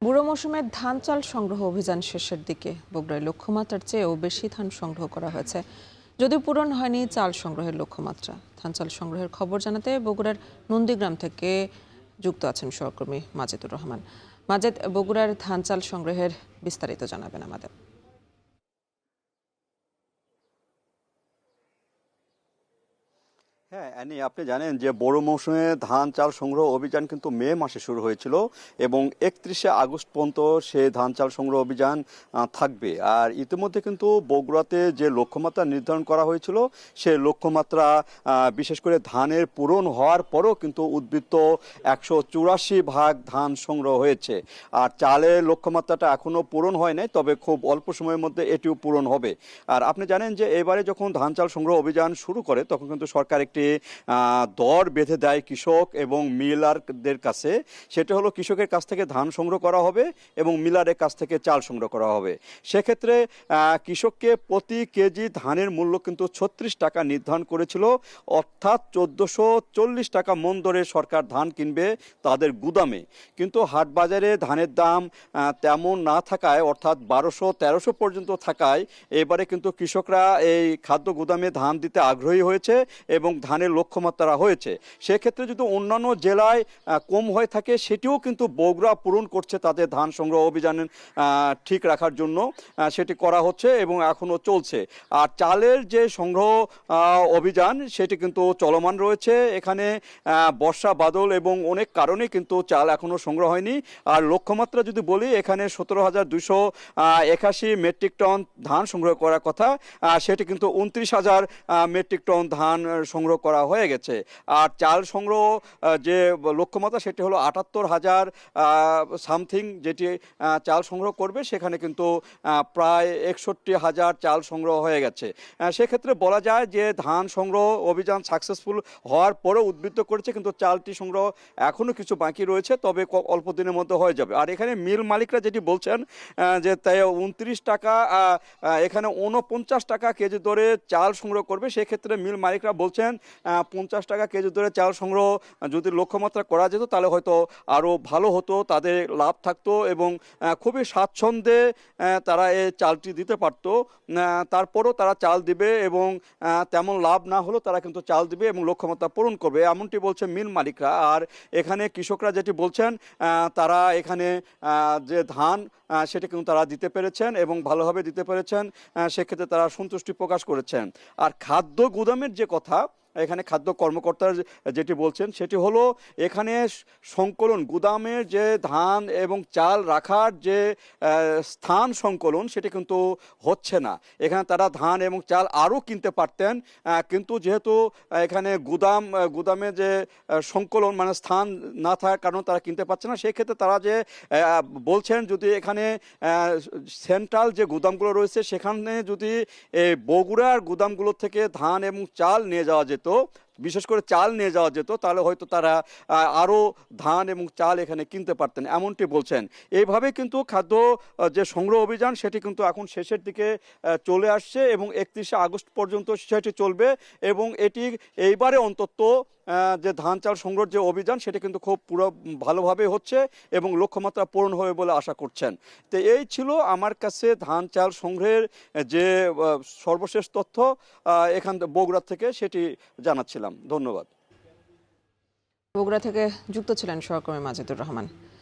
বুড়ো মৌসুমের ধান চাল সংগ্রহ অভিযান শেষের দিকে বগুড়ায় লক্ষ্যমাত্রার চেয়েও বেশি ধান সংগ্রহ করা হয়েছে। যদিও পূরণ হয়নি চাল সংগ্রহের লক্ষ্যমাত্রা। ধান চাল সংগ্রহের খবর জানাতে বগুড়ার নন্দীগ্রাম থেকে যুক্ত আছেন সহকর্মী মাজেদুর রহমান। মাজেদ, বগুড়ার ধান চাল সংগ্রহের বিস্তারিত জানাবেন আমাদের। হ্যাঁ, অ্যানি, আপনি জানেন যে বড় মৌসুমে ধান চাল সংগ্রহ অভিযান কিন্তু মে মাসে শুরু হয়েছিল এবং 31শে আগস্ট পর্যন্ত সে ধান চাল সংগ্রহ অভিযান থাকবে। আর ইতিমধ্যে কিন্তু বগুড়াতে যে লক্ষ্যমাত্রা নির্ধারণ করা হয়েছিল সে লক্ষ্যমাত্রা বিশেষ করে ধানের পূরণ হওয়ার পরও কিন্তু উদ্বৃত্ত 184 ভাগ ধান সংগ্রহ হয়েছে। আর চালের লক্ষ্যমাত্রাটা এখনও পূরণ হয় নাই, তবে খুব অল্প সময়ের মধ্যে এটিও পূরণ হবে। আর আপনি জানেন যে এবারে যখন ধান চাল সংগ্রহ অভিযান শুরু করে তখন কিন্তু সরকার একটি দর বেঁধে দেয় কৃষক এবং মিলারদের কাছে। সেটা হলো কৃষকের কাছ থেকে ধান সংগ্রহ করা হবে এবং মিলারের কাছ থেকে চাল সংগ্রহ করা হবে। সেক্ষেত্রে কৃষককে প্রতি কেজি ধানের মূল্য কিন্তু 36 টাকা নির্ধারণ করেছিল, অর্থাৎ 1440 টাকা মন দরে সরকার ধান কিনবে তাদের গুদামে। কিন্তু হাট বাজারে ধানের দাম তেমন না থাকায়, অর্থাৎ 1200-1300 পর্যন্ত থাকায় এবারে কিন্তু কৃষকরা এই খাদ্য গুদামে ধান দিতে আগ্রহী হয়েছে এবং ধানের লক্ষ্যমাত্রা হয়েছে। সেক্ষেত্রে যদি অন্যান্য জেলায় কম হয়ে থাকে সেটিও কিন্তু বগুড়া পূরণ করছে তাদের ধান সংগ্রহ অভিযান ঠিক রাখার জন্য। সেটি করা হচ্ছে এবং এখনও চলছে। আর চালের যে সংগ্রহ অভিযান সেটি কিন্তু চলমান রয়েছে। এখানে বর্ষা বাদল এবং অনেক কারণে কিন্তু চাল এখনও সংগ্রহ হয়নি। আর লক্ষ্যমাত্রা যদি বলি, এখানে 17,281 মেট্রিক টন ধান সংগ্রহ করার কথা, সেটি কিন্তু 29,000 মেট্রিক টন ধান সংগ্রহ করা হয়ে গেছে। আর চাল সংগ্রহ যে লক্ষ্যমাত্রা সেটি হলো 78,000 সামথিং, যেটি চাল সংগ্রহ করবে সেখানে কিন্তু প্রায় 61,000 চাল সংগ্রহ হয়ে গেছে। সেক্ষেত্রে বলা যায় যে ধান সংগ্রহ অভিযান সাকসেসফুল হওয়ার পরেও উদ্বৃত্ত করেছে, কিন্তু চালটি সংগ্রহ এখনও কিছু বাকি রয়েছে, তবে অল্প দিনের মধ্যে হয়ে যাবে। আর এখানে মিল মালিকরা যেটি বলছেন যে তাই 29 টাকা, এখানে 49 টাকা কেজি দরে চাল সংগ্রহ করবে। সেক্ষেত্রে মিল মালিকরা বলছেন 50 টাকা কেজি দরে চাল সংগ্রহ যদি লক্ষ্যমাত্রা করা যেত তাহলে হয়তো আরও ভালো হতো, তাদের লাভ থাকতো এবং খুবই স্বাচ্ছন্দ্যে তারা এই চালটি দিতে পারতো। তারপরও তারা চাল দিবে এবং তেমন লাভ না হলেও তারা কিন্তু চাল দিবে এবং লক্ষ্যমাত্রা পূরণ করবে, এমনটি বলছে মিল মালিকরা। আর এখানে কৃষকরা যেটি বলছেন, তারা এখানে যে ধান সেটা কিন্তু তারা দিতে পেরেছেন এবং ভালোভাবে দিতে পেরেছেন। সেক্ষেত্রে তারা সন্তুষ্টি প্রকাশ করেছেন। আর খাদ্য গুদামের যে কথা, এখানে খাদ্য কর্মকর্তা যেটি বলছেন সেটি হলো এখানে সংকলন, গুদামের যে ধান এবং চাল রাখার যে স্থান সংকলন সেটি কিন্তু হচ্ছে না। এখানে তারা ধান এবং চাল আরও কিনতে পারতেন, কিন্তু যেহেতু এখানে গুদামে যে সংকলন মানে স্থান না থাকার কারণে তারা কিনতে পারছে না। সেক্ষেত্রে তারা যে বলছেন যদি এখানে সেন্ট্রাল যে গুদামগুলো রয়েছে সেখানে যদি বগুড়ার গুদামগুলো থেকে ধান এবং চাল নিয়ে যাওয়া যেত, বিশেষ করে চাল নিয়ে যাওয়া যেত, তাহলে হয়তো তারা আরও ধান এবং চাল এখানে কিনতে পারতেন, এমনটি বলছেন। এইভাবে কিন্তু খাদ্য যে সংগ্রহ অভিযান সেটি কিন্তু এখন শেষের দিকে চলে আসছে এবং 31শে আগস্ট পর্যন্ত সেটি চলবে এবং এটি এইবারে অন্তত যে ধান চাল সংগ্রহ যে অভিযান সেটি কিন্তু খুব পুরো ভালোভাবে হচ্ছে এবং লক্ষ্যমাত্রা পূরণ হবে বলে আশা করছেন। তো এই ছিল আমার কাছে ধান চাল সংগ্রহের যে সর্বশেষ তথ্য এখান বগুড়া থেকে সেটি জানাচ্ছিলাম। ধন্যবাদ। বগুড়া থেকে যুক্ত ছিলেন সহকর্মী মাজেদুর রহমান।